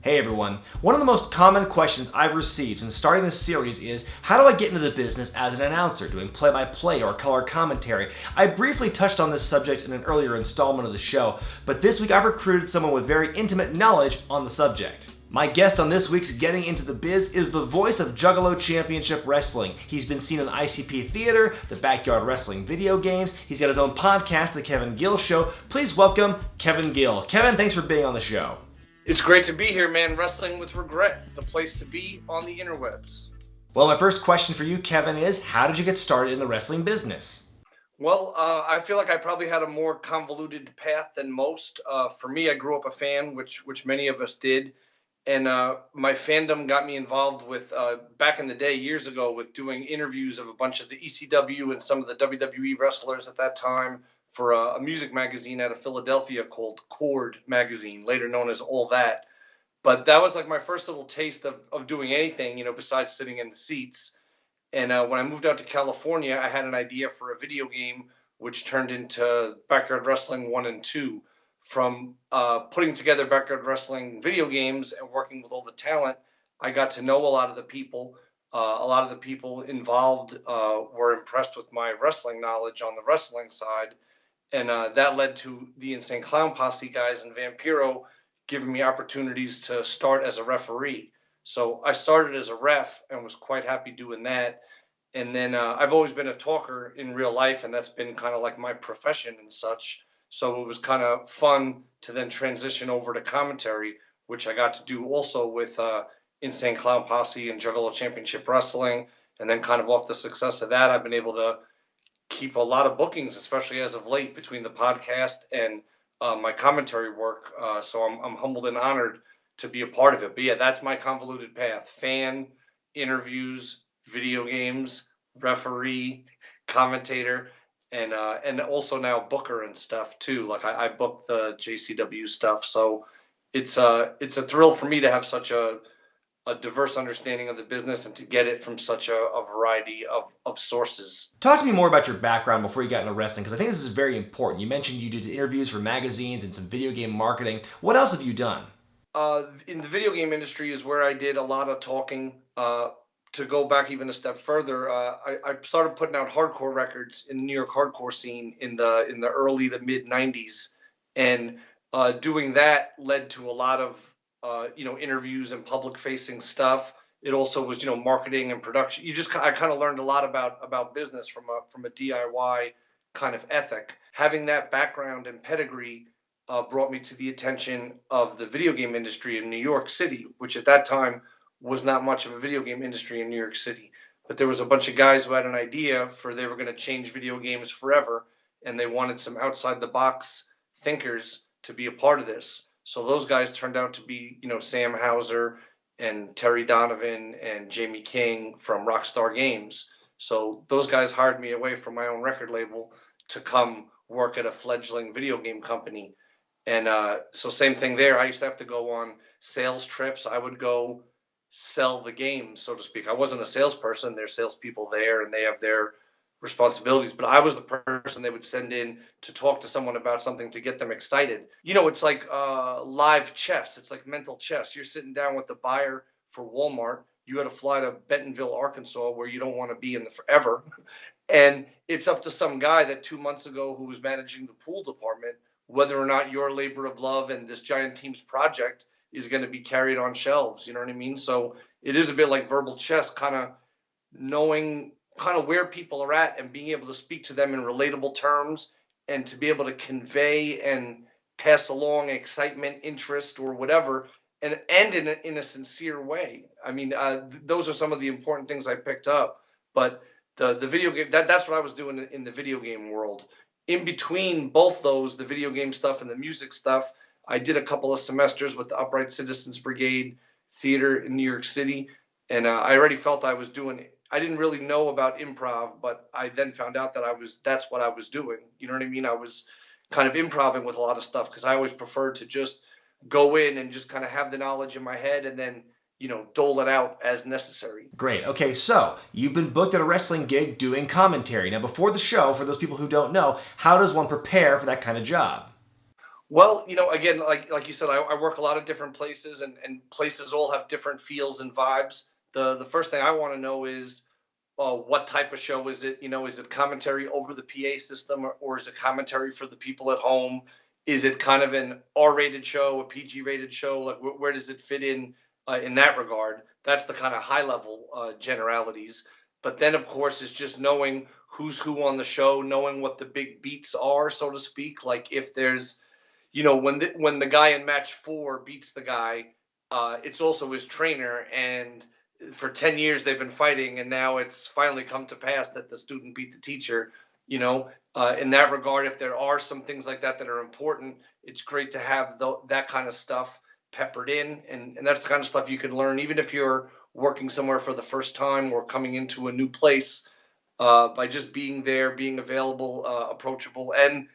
Hey everyone, one of the most common questions I've received since starting this series is, how do I get into the business as an announcer, doing play-by-play or color commentary? I briefly touched on this subject in an earlier installment of the show, but this week I've recruited someone with very intimate knowledge on the subject. My guest on this week's Getting Into the Biz is the voice of Juggalo Championship Wrestling. He's been seen in the ICP Theater, the Backyard Wrestling video games. He's got his own podcast, The Kevin Gill Show. Please welcome Kevin Gill. Kevin, thanks for being on the show. It's great to be here, man. Wrestling with Regret, the place to be on the interwebs. Well, my first question for you, Kevin, is how did you get started in the wrestling business? Well, I feel like I probably had a more convoluted path than most. For me, I grew up a fan, which many of us did. And my fandom got me involved with, back in the day, years ago, with doing interviews of a bunch of the ECW and some of the WWE wrestlers at that time for a music magazine out of Philadelphia called Chord Magazine, later known as All That. But that was like my first little taste of doing anything, besides sitting in the seats. And when I moved out to California, I had an idea for a video game, which turned into Backyard Wrestling 1 and 2. From putting together Backyard Wrestling video games and working with all the talent, I got to know a lot of the people. A lot of the people involved were impressed with my wrestling knowledge on the wrestling side. And that led to the Insane Clown Posse guys and Vampiro giving me opportunities to start as a referee. So I started as a ref and was quite happy doing that. And then I've always been a talker in real life, and that's been kind of like my profession and such. So it was kind of fun to then transition over to commentary, which I got to do also with Insane Clown Posse and Juggalo Championship Wrestling. And then kind of off the success of that, I've been able to keep a lot of bookings, especially as of late, between the podcast and my commentary work. So I'm humbled and honored to be a part of it. But yeah, that's my convoluted path: fan, interviews, video games, referee, commentator, and also now booker and stuff too. Like I book the JCW stuff. So it's a thrill for me to have such a diverse understanding of the business and to get it from such a variety of sources. Talk to me more about your background before you got into wrestling, because I think this is very important. You mentioned you did interviews for magazines and some video game marketing. What else have you done? In the video game industry is where I did a lot of talking. To go back even a step further, I started putting out hardcore records in the New York hardcore scene in the early to mid 90s. And doing that led to a lot of interviews and public facing stuff. It also was, marketing and production. I kind of learned a lot about business from a DIY kind of ethic. Having that background and pedigree brought me to the attention of the video game industry in New York City, which at that time was not much of a video game industry in New York City. But there was a bunch of guys who had an idea they were going to change video games forever, and they wanted some outside the box thinkers to be a part of this. So those guys turned out to be, Sam Hauser and Terry Donovan and Jamie King from Rockstar Games. So those guys hired me away from my own record label to come work at a fledgling video game company. And so same thing there. I used to have to go on sales trips. I would go sell the game, so to speak. I wasn't a salesperson. There's salespeople there, and they have their responsibilities, but I was the person they would send in to talk to someone about something to get them excited. It's like live chess. It's like mental chess. You're sitting down with the buyer for Walmart. You had to fly to Bentonville, Arkansas, where you don't want to be in forever. And it's up to some guy that 2 months ago who was managing the pool department, whether or not your labor of love and this giant team's project is going to be carried on shelves. You know what I mean? So it is a bit like verbal chess, kind of knowing where people are at and being able to speak to them in relatable terms and to be able to convey and pass along excitement, interest, or whatever, and in a sincere way. I mean, those are some of the important things I picked up. But the video game, that's what I was doing in the video game world. In between both those, the video game stuff and the music stuff, I did a couple of semesters with the Upright Citizens Brigade Theater in New York City, and I already felt I was doing it. I didn't really know about improv, but I then found out that that's what I was doing. You know what I mean? I was kind of improving with a lot of stuff because I always preferred to just go in and just kind of have the knowledge in my head and then, dole it out as necessary. Great. Okay, so you've been booked at a wrestling gig doing commentary. Now, before the show, for those people who don't know, how does one prepare for that kind of job? Well, again, like you said, I work a lot of different places, and places all have different feels and vibes. The first thing I want to know is what type of show is it? Is it commentary over the PA system, or is it commentary for the people at home? Is it kind of an R-rated show, a PG-rated show? Like, where does it fit in that regard? That's the kind of high-level generalities. But then, of course, it's just knowing who's who on the show, knowing what the big beats are, so to speak. Like, if there's when the guy in match 4 beats the guy, it's also his trainer, and for 10 years they've been fighting, and now it's finally come to pass that the student beat the teacher. In that regard, if there are some things like that that are important, it's great to have that kind of stuff peppered in, and that's the kind of stuff you can learn even if you're working somewhere for the first time or coming into a new place, by just being there, being available, approachable, and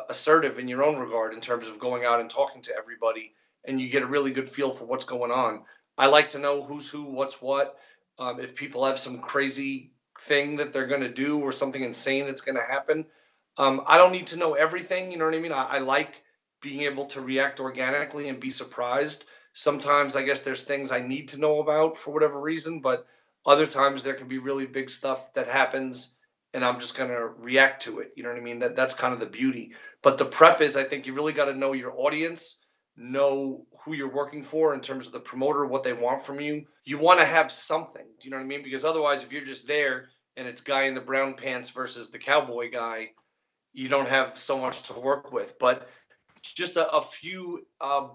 assertive in your own regard in terms of going out and talking to everybody, and you get a really good feel for what's going on. I like to know who's who, what's what. If people have some crazy thing that they're going to do or something insane that's going to happen, I don't need to know everything. You know what I mean? I like being able to react organically and be surprised. Sometimes I guess there's things I need to know about for whatever reason, but other times there can be really big stuff that happens and I'm just going to react to it. You know what I mean? That's kind of the beauty. But the prep is, I think you really got to know your audience, know who you're working for in terms of the promoter, what they want from you. You want to have something. Do you know what I mean? Because otherwise, if you're just there and it's guy in the brown pants versus the cowboy guy, you don't have so much to work with. But just a few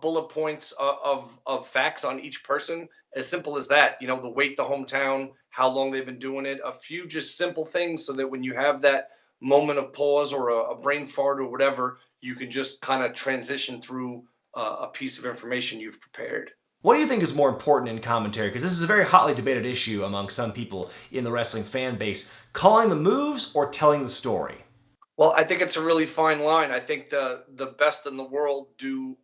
bullet points of facts on each person, as simple as that. The weight, the hometown, how long they've been doing it, a few just simple things so that when you have that moment of pause or a brain fart or whatever, you can just kind of transition through a piece of information you've prepared. What do you think is more important in commentary? Because this is a very hotly debated issue among some people in the wrestling fan base. Calling the moves or telling the story? Well, I think it's a really fine line. I think the best in the world do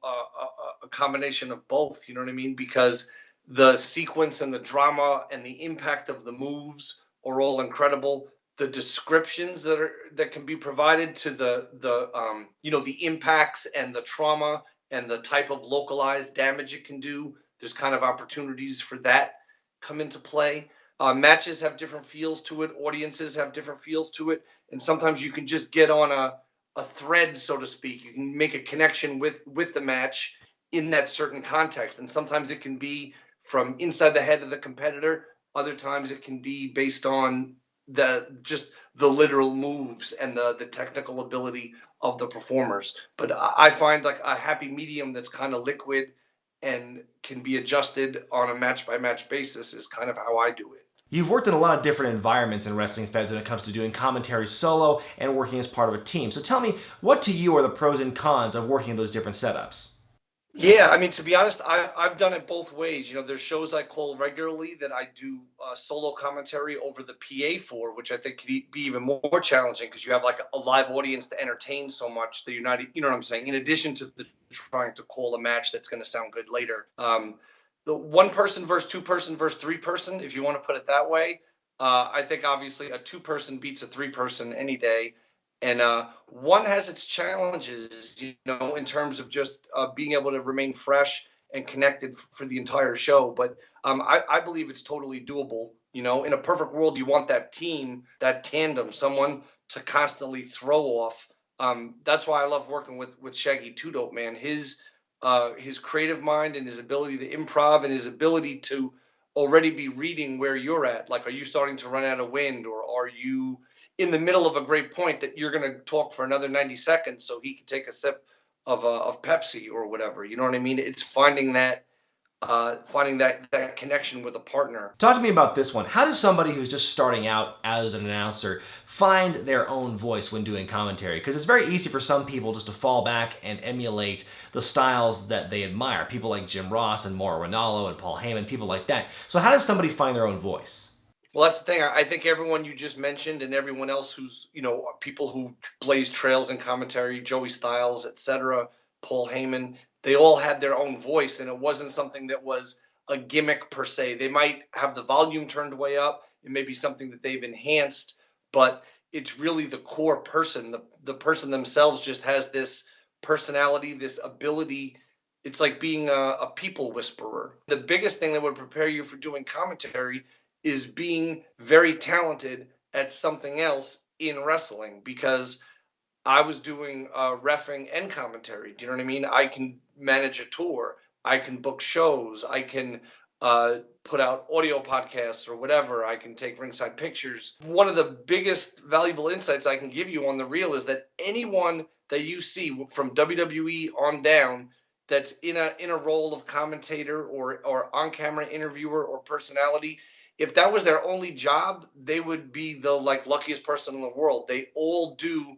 a combination of both. You know what I mean? Because the sequence and the drama and the impact of the moves are all incredible. The descriptions that can be provided to the impacts and the trauma and the type of localized damage it can do. There's kind of opportunities for that come into play. Matches have different feels to it. Audiences have different feels to it, and sometimes you can just get on a thread, so to speak. You can make a connection with the match in that certain context, and sometimes it can be from inside the head of the competitor. Other times it can be based on the literal moves and the technical ability of the performers. But I find like a happy medium that's kind of liquid and can be adjusted on a match by match basis is kind of how I do it. You've worked in a lot of different environments in wrestling feds when it comes to doing commentary solo and working as part of a team. So tell me, what to you are the pros and cons of working in those different setups? Yeah, I mean, to be honest, I've done it both ways. There's shows I call regularly that I do solo commentary over the PA for, which I think could be even more challenging because you have like a live audience to entertain so much that you're not, you know what I'm saying? In addition to trying to call a match that's going to sound good later. The one person versus two person versus three person, if you want to put it that way, I think obviously a two person beats a three person any day. And one has its challenges, in terms of just being able to remain fresh and connected for the entire show. But I believe it's totally doable. In a perfect world, you want that team, that tandem, someone to constantly throw off. That's why I love working with Shaggy Two Dope, man. His creative mind and his ability to improv and his ability to already be reading where you're at. Like, are you starting to run out of wind, or are you in the middle of a great point that you're going to talk for another 90 seconds so he can take a sip of Pepsi or whatever? You know what I mean? It's finding that connection with a partner. Talk to me about this one. How does somebody who's just starting out as an announcer find their own voice when doing commentary? Because it's very easy for some people just to fall back and emulate the styles that they admire. People like Jim Ross and Mauro Ranallo and Paul Heyman, people like that. So how does somebody find their own voice? Well, that's the thing. I think everyone you just mentioned and everyone else who's, people who blaze trails in commentary, Joey Styles, etc., Paul Heyman, they all had their own voice, and it wasn't something that was a gimmick per se. They might have the volume turned way up. It may be something that they've enhanced, but it's really the core person. The person themselves just has this personality, this ability. It's like being a people whisperer. The biggest thing that would prepare you for doing commentary is being very talented at something else in wrestling, because I was doing reffing and commentary. Do you know what I mean? I can manage a tour. I can book shows. I can put out audio podcasts or whatever. I can take ringside pictures. One of the biggest valuable insights I can give you on the reel is that anyone that you see from WWE on down that's in a role of commentator or on camera interviewer or personality, if that was their only job, they would be the like luckiest person in the world. They all do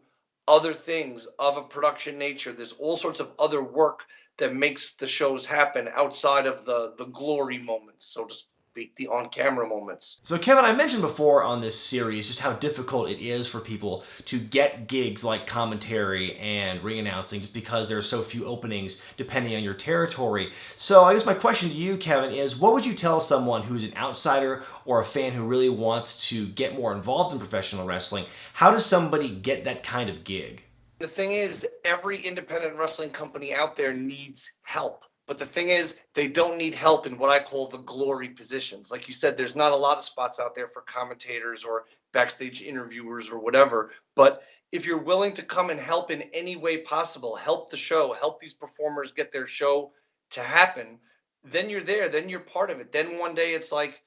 other things of a production nature. There's all sorts of other work that makes the shows happen outside of the glory moments, so to speak, the on-camera moments. So Kevin, I mentioned before on this series just how difficult it is for people to get gigs like commentary and ring announcing just because there are so few openings depending on your territory. So I guess my question to you, Kevin, is what would you tell someone who's an outsider or a fan who really wants to get more involved in professional wrestling? How does somebody get that kind of gig? The thing is, every independent wrestling company out there needs help. But the thing is, they don't need help in what I call the glory positions. Like you said, there's not a lot of spots out there for commentators or backstage interviewers or whatever. But if you're willing to come and help in any way possible, help the show, help these performers get their show to happen, then you're there, then you're part of it. Then one day it's like,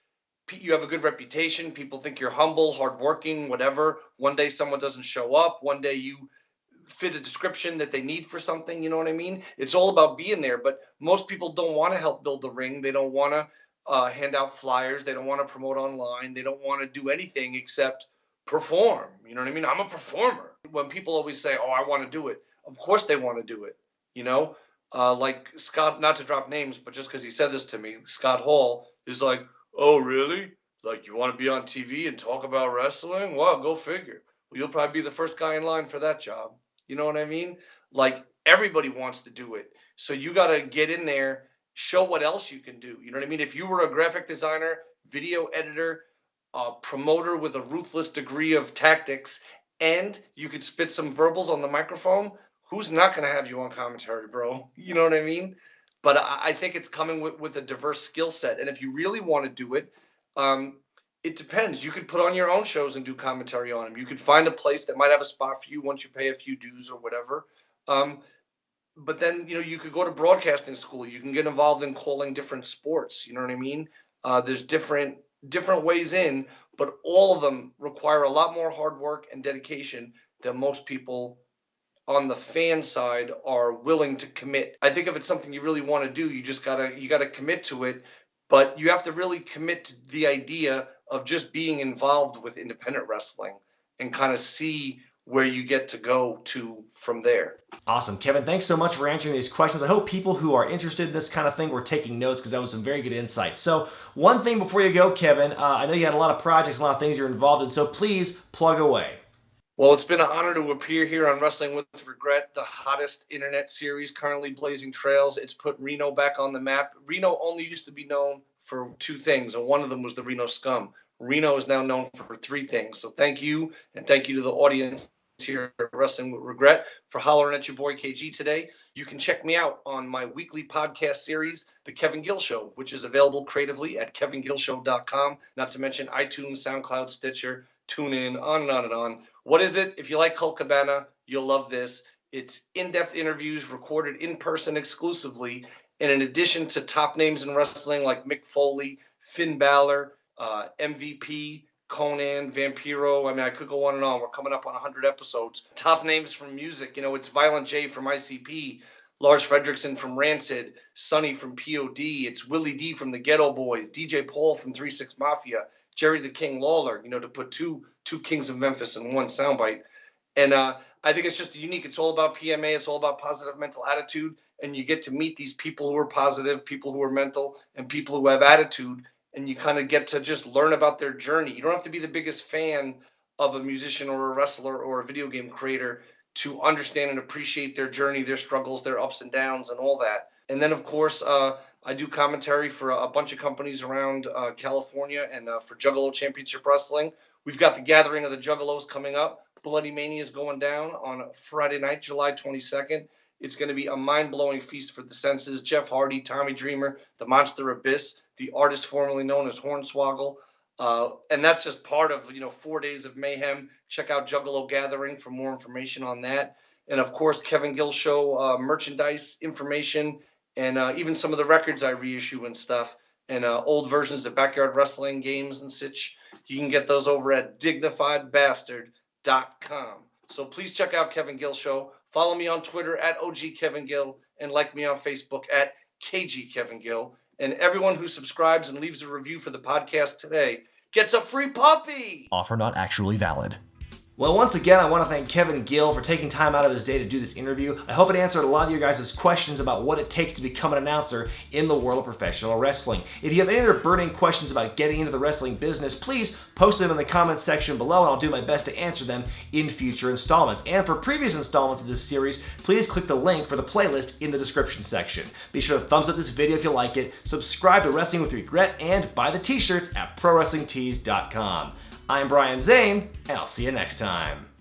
you have a good reputation. People think you're humble, hardworking, whatever. One day someone doesn't show up. One day you fit a description that they need for something. You know what I mean? It's all about being there. But most people don't want to help build the ring. They don't want to hand out flyers. They don't want to promote online. They don't want to do anything except perform. You know what I mean? I'm a performer. When people always say, oh, I want to do it, of course they want to do it. You know, like Scott, not to drop names, but just because he said this to me, Scott Hall is like, oh, really? Like, you want to be on TV and talk about wrestling? Well, go figure. Well, you'll probably be the first guy in line for that job. You know what I mean? Like, everybody wants to do it. So you got to get in there, show what else you can do. You know what I mean? If you were a graphic designer, video editor, promoter with a ruthless degree of tactics, and you could spit some verbals on the microphone, who's not going to have you on commentary, bro? You know what I mean? But I think it's coming with a diverse skill set. And if you really want to do it, it depends. You could put on your own shows and do commentary on them. You could find a place that might have a spot for you once you pay a few dues or whatever. But then, you know, you could go to broadcasting school. You can get involved in calling different sports. You know what I mean? There's different ways in, but all of them require a lot more hard work and dedication than most people on the fan side are willing to commit. I think if it's something you really want to do, you gotta commit to it. But you have to really commit to the idea of just being involved with independent wrestling and kind of see where you get to go to from there. Awesome. Kevin, thanks so much for answering these questions. I hope people who are interested in this kind of thing were taking notes because that was some very good insight. So one thing before you go, Kevin, I know you had a lot of projects, a lot of things you're involved in, so please plug away. Well, it's been an honor to appear here on Wrestling with Regret, the hottest internet series currently blazing trails. It's put Reno back on the map. Reno only used to be known for two things, and one of them was the Reno Scum. Reno is now known for three things. So thank you, and thank you to the audience here at Wrestling with Regret for hollering at your boy KG today. You can check me out on my weekly podcast series, The Kevin Gill Show, which is available creatively at kevingillshow.com, not to mention iTunes, SoundCloud, Stitcher, TuneIn, on and on and on. What is it? If you like Colt Cabana, you'll love this. It's in-depth interviews recorded in person exclusively, and in addition to top names in wrestling like Mick Foley, Finn Balor, MVP, Conan, Vampiro. I mean, I could go on and on. We're coming up on 100 episodes. Top names from music. You know, it's Violent J from ICP, Lars Fredrickson from Rancid, Sonny from POD. It's Willie D from the Ghetto Boys, DJ Paul from 3-6 Mafia, Jerry the King Lawler, you know, to put two Kings of Memphis in one soundbite. And I think it's just unique. It's all about PMA. It's all about positive mental attitude. And you get to meet these people who are positive, people who are mental, and people who have attitude. And you kind of get to just learn about their journey. You don't have to be the biggest fan of a musician or a wrestler or a video game creator to understand and appreciate their journey, their struggles, their ups and downs, and all that. And then, of course, I do commentary for a bunch of companies around California and for Juggalo Championship Wrestling. We've got the Gathering of the Juggalos coming up. Bloody Mania is going down on Friday night, July 22nd. It's going to be a mind-blowing feast for the senses. Jeff Hardy, Tommy Dreamer, the Monster Abyss, the artist formerly known as Hornswoggle. And that's just part of, 4 days of mayhem. Check out Juggalo Gathering for more information on that. And of course, Kevin Gill Show merchandise information, and even some of the records I reissue and stuff, and old versions of Backyard Wrestling games and such. You can get those over at dignifiedbastard.com. So please check out Kevin Gill Show. Follow me on Twitter at OG Kevin Gill, and like me on Facebook at KG Kevin Gill. And everyone who subscribes and leaves a review for the podcast today gets a free puppy. Offer not actually valid. Well, once again, I want to thank Kevin Gill for taking time out of his day to do this interview. I hope it answered a lot of your guys' questions about what it takes to become an announcer in the world of professional wrestling. If you have any other burning questions about getting into the wrestling business, please post them in the comments section below, and I'll do my best to answer them in future installments. And for previous installments of this series, please click the link for the playlist in the description section. Be sure to thumbs up this video if you like it, subscribe to Wrestling with Regret, and buy the t-shirts at ProWrestlingTees.com. I'm Brian Zane, and I'll see you next time.